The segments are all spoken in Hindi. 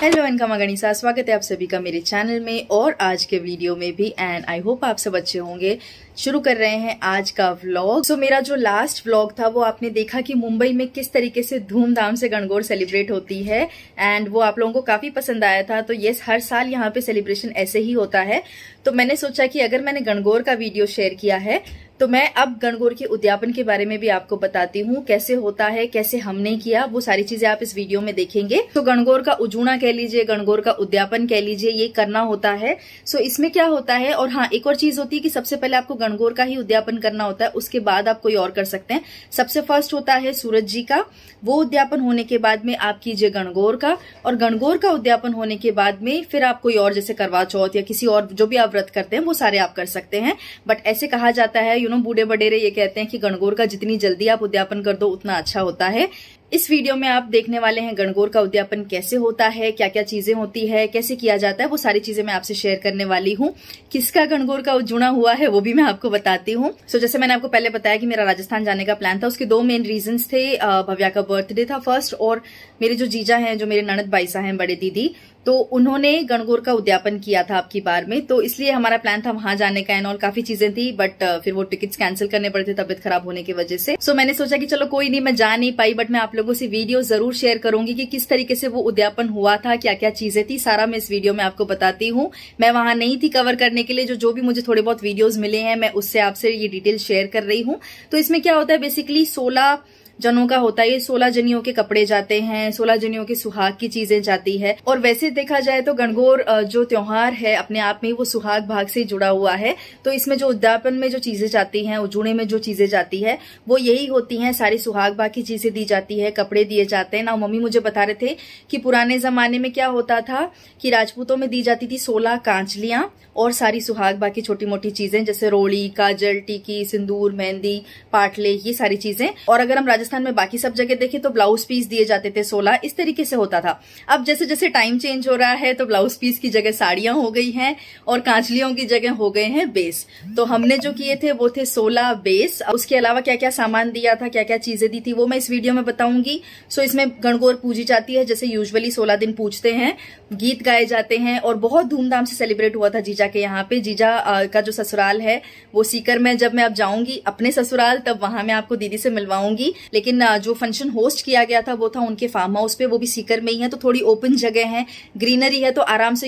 हेलो इनका गणिसा, स्वागत है आप सभी का मेरे चैनल में और आज के वीडियो में भी। एंड आई होप आप सब अच्छे होंगे। शुरू कर रहे हैं आज का व्लॉग। सो मेरा जो लास्ट व्लॉग था वो आपने देखा कि मुंबई में किस तरीके से धूमधाम से गणगौर सेलिब्रेट होती है एंड वो आप लोगों को काफी पसंद आया था। तो यस, हर साल यहाँ पे सेलिब्रेशन ऐसे ही होता है। तो मैंने सोचा कि अगर मैंने गणगौर का वीडियो शेयर किया है तो मैं अब गणगौर के उद्यापन के बारे में भी आपको बताती हूँ, कैसे होता है, कैसे हमने किया, वो सारी चीजें आप इस वीडियो में देखेंगे। तो गणगौर का उजूना कह लीजिए, गणगौर का उद्यापन कह लीजिए, ये करना होता है। सो इसमें क्या होता है, और हाँ एक और चीज होती है कि सबसे पहले आपको गणगौर का ही उद्यापन करना होता है, उसके बाद आप कोई और कर सकते हैं। सबसे फर्स्ट होता है सूरज जी का, वो उद्यापन होने के बाद में आप कीजिए गणगौर का, और गणगौर का उद्यापन होने के बाद में फिर आप कोई और जैसे करवा चौथ या किसी और जो भी आप व्रत करते हैं वो सारे आप कर सकते हैं। बट ऐसे कहा जाता है, बूढ़े बडेरे ये कहते हैं कि गणगौर का जितनी जल्दी आप उद्यापन कर दो उतना अच्छा होता है। इस वीडियो में आप देखने वाले हैं गणगौर का उद्यापन कैसे होता है, क्या क्या चीजें होती है, कैसे किया जाता है, वो सारी चीजें मैं आपसे शेयर करने वाली हूँ। किसका गणगौर का जुड़ा हुआ है वो भी मैं आपको बताती हूँ। सो जैसे मैंने आपको पहले बताया कि मेरा राजस्थान जाने का प्लान था, उसके दो मेन रीजंस थे। भव्या का बर्थडे था फर्स्ट, और मेरे जो जीजा हैं, जो मेरे ननद बाईसा हैं, बड़े दीदी, तो उन्होंने गणगौर का उद्यापन किया था आपकी बार में। तो इसलिए हमारा प्लान था वहां जाने का एंड ऑल, काफी चीजें थी, बट फिर वो टिकट्स कैंसिल करने पड़े थे तबियत खराब होने की वजह से। सो मैंने सोचा कि चलो कोई नहीं, मैं जा नहीं पाई, बट मैं आप लोगों से वीडियो जरूर शेयर करूंगी कि किस तरीके से वो उद्यापन हुआ था, क्या क्या चीजें थी, सारा मैं इस वीडियो में आपको बताती हूँ। मैं वहां नहीं थी कवर करने के लिए, जो भी मुझे थोड़े बहुत वीडियोज मिले हैं मैं उससे आपसे ये डिटेल शेयर कर रही हूँ। तो इसमें क्या होता है, बेसिकली 16 जनों का होता है। ये 16 जनियों के कपड़े जाते हैं, 16 जनियों के सुहाग की चीजें जाती है। और वैसे देखा जाए तो गणगौर जो त्योहार है अपने आप में वो सुहाग भाग से जुड़ा हुआ है। तो इसमें जो उद्यापन में जो चीजें जाती हैं, उजूड़े में जो चीजें जाती है वो यही होती हैं, सारी सुहाग भाग की चीजें दी जाती है, कपड़े दिए जाते हैं ना। मम्मी मुझे बता रहे थे कि पुराने जमाने में क्या होता था कि राजपूतों में दी जाती थी 16 कांचलियां और सारी सुहाग भाग की छोटी मोटी चीजें, जैसे रोड़ी, काजल, टीकी, सिंदूर, मेहंदी, पाटले, ये सारी चीजें। और अगर हम राजस्थान में बाकी सब जगह देखें तो ब्लाउज पीस दिए जाते थे 16, इस तरीके से होता था। अब जैसे जैसे टाइम चेंज हो रहा है तो ब्लाउज पीस की जगह साड़ियां हो गई हैं और कांचलियों की जगह हो गए हैं बेस। तो हमने जो किए थे वो थे 16 बेस। उसके अलावा क्या क्या सामान दिया था, क्या क्या चीजें दी थी, वो मैं इस वीडियो में बताऊंगी। सो इसमें गणगौर पूजी जाती है जैसे यूजुअली 16 दिन पूजते हैं, गीत गाए जाते हैं और बहुत धूमधाम से सेलिब्रेट हुआ था जीजा के यहाँ पे। जीजा का जो ससुराल है वो सीकर में। जब मैं अब जाऊंगी अपने ससुराल तब वहां मैं आपको दीदी से मिलवाऊंगी, लेकिन जो फंक्शन होस्ट किया गया था वो था उनके फार्म हाउस पे, वो भी सीकर में ही है। तो थोड़ी ओपन जगह है, ग्रीनरी है, तो आराम से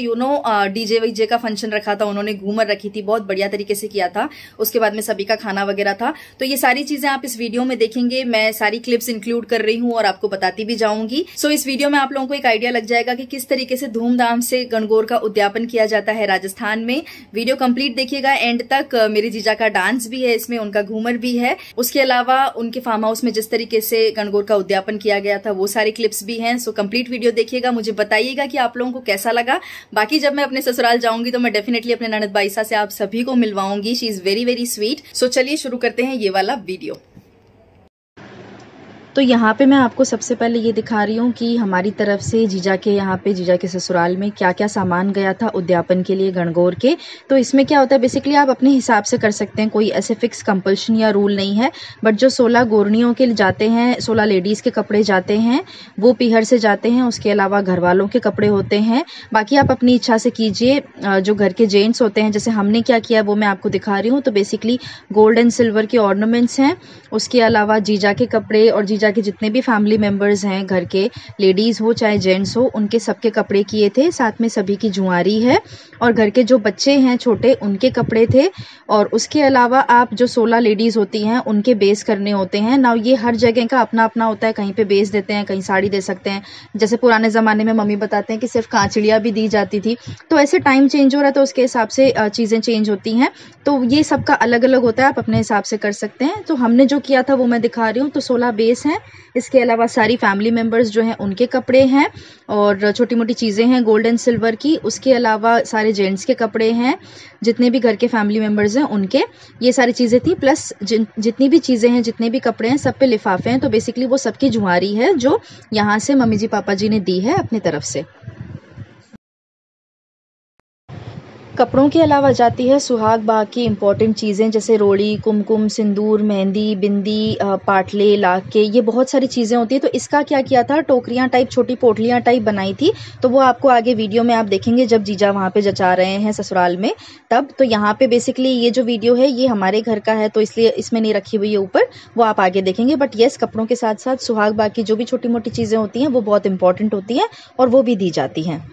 डीजे वीजे का फंक्शन रखा था उन्होंने, घूमर रखी थी, बहुत बढ़िया तरीके से किया था। उसके बाद में सभी का खाना वगैरह था। तो ये सारी चीजें आप इस वीडियो में देखेंगे, मैं सारी क्लिप्स इंक्लूड कर रही हूँ और आपको बताती भी जाऊंगी। सो इस वीडियो में आप लोगों को एक आइडिया लग जाएगा कि किस तरीके से धूमधाम से गणगौर का उद्यापन किया जाता है राजस्थान में। वीडियो कंप्लीट देखिएगा एंड तक। मेरे जीजा का डांस भी है इसमें, उनका घूमर भी है। उसके अलावा उनके फार्म हाउस में जिस तरीके से गणगौर का उद्यापन किया गया था वो सारी क्लिप्स भी हैं। सो कंप्लीट वीडियो देखिएगा, मुझे बताइएगा कि आप लोगों को कैसा लगा। बाकी जब मैं अपने ससुराल जाऊंगी तो मैं डेफिनेटली अपने ननद बाईसा से आप सभी को मिलवाऊंगी। She is very very sweet. So चलिए शुरू करते हैं ये वाला वीडियो। तो यहाँ पे मैं आपको सबसे पहले ये दिखा रही हूँ कि हमारी तरफ से जीजा के यहाँ पे, जीजा के ससुराल में क्या क्या सामान गया था उद्यापन के लिए गणगौर के। तो इसमें क्या होता है, बेसिकली आप अपने हिसाब से कर सकते हैं, कोई ऐसे फिक्स कंपल्शन या रूल नहीं है। बट जो 16 गोरनियों के जाते हैं, 16 लेडीज़ के कपड़े जाते हैं वो पीहर से जाते हैं। उसके अलावा घर वालों के कपड़े होते हैं। बाकी आप अपनी इच्छा से कीजिए। जो घर के जेंट्स होते हैं, जैसे हमने क्या किया वो मैं आपको दिखा रही हूँ। तो बेसिकली गोल्ड एंड सिल्वर के ऑर्नामेंट्स हैं। उसके अलावा जीजा के कपड़े और जीजा के जितने भी फैमिली मेंबर्स हैं घर के, लेडीज हो चाहे जेंट्स हो, उनके सबके कपड़े किए थे। साथ में सभी की जुआरी है और घर के जो बच्चे हैं छोटे उनके कपड़े थे। और उसके अलावा आप जो 16 लेडीज होती हैं उनके बेस करने होते हैं ना। ये हर जगह का अपना अपना होता है, कहीं पे बेस देते हैं, कहीं साड़ी दे सकते हैं। जैसे पुराने जमाने में मम्मी बताते हैं कि सिर्फ कांचड़ियाँ भी दी जाती थी। तो ऐसे टाइम चेंज हो रहा है तो उसके हिसाब से चीजें चेंज होती हैं। तो ये सबका अलग अलग होता है, आप अपने हिसाब से कर सकते हैं। तो हमने जो किया था वो मैं दिखा रही हूँ। तो 16 बेस हैं। इसके अलावा सारी फैमिली मेंबर्स जो हैं उनके कपड़े हैं और छोटी मोटी चीज़ें हैं गोल्ड एंड सिल्वर की। उसके अलावा सारे जेंट्स के कपड़े हैं, जितने भी घर के फैमिली मेंबर्स हैं उनके, ये सारी चीज़ें थी। प्लस जितनी भी चीज़ें हैं, जितने भी कपड़े हैं, सब पे लिफाफे हैं। तो बेसिकली वो सबकी जुआरी है जो यहाँ से मम्मी जी पापा जी ने दी है अपनी तरफ से। कपड़ों के अलावा जाती है सुहाग बाग की इम्पॉर्टेंट चीज़ें, जैसे रोड़ी, कुमकुम, सिंदूर, मेहंदी, बिंदी, पाटले, लाके, ये बहुत सारी चीज़ें होती है। तो इसका क्या किया था, टोकरियाँ टाइप, छोटी पोटलियाँ टाइप बनाई थी। तो वो आपको आगे वीडियो में आप देखेंगे जब जीजा वहाँ पे जचा रहे हैं ससुराल में तब। तो यहाँ पे बेसिकली ये जो वीडियो है ये हमारे घर का है, तो इसलिए इसमें नहीं रखी हुई है ऊपर, वो आप आगे देखेंगे। बट येस, कपड़ों के साथ साथ सुहाग बाग की जो भी छोटी मोटी चीज़ें होती हैं वो बहुत इंपॉर्टेंट होती हैं और वो भी दी जाती हैं।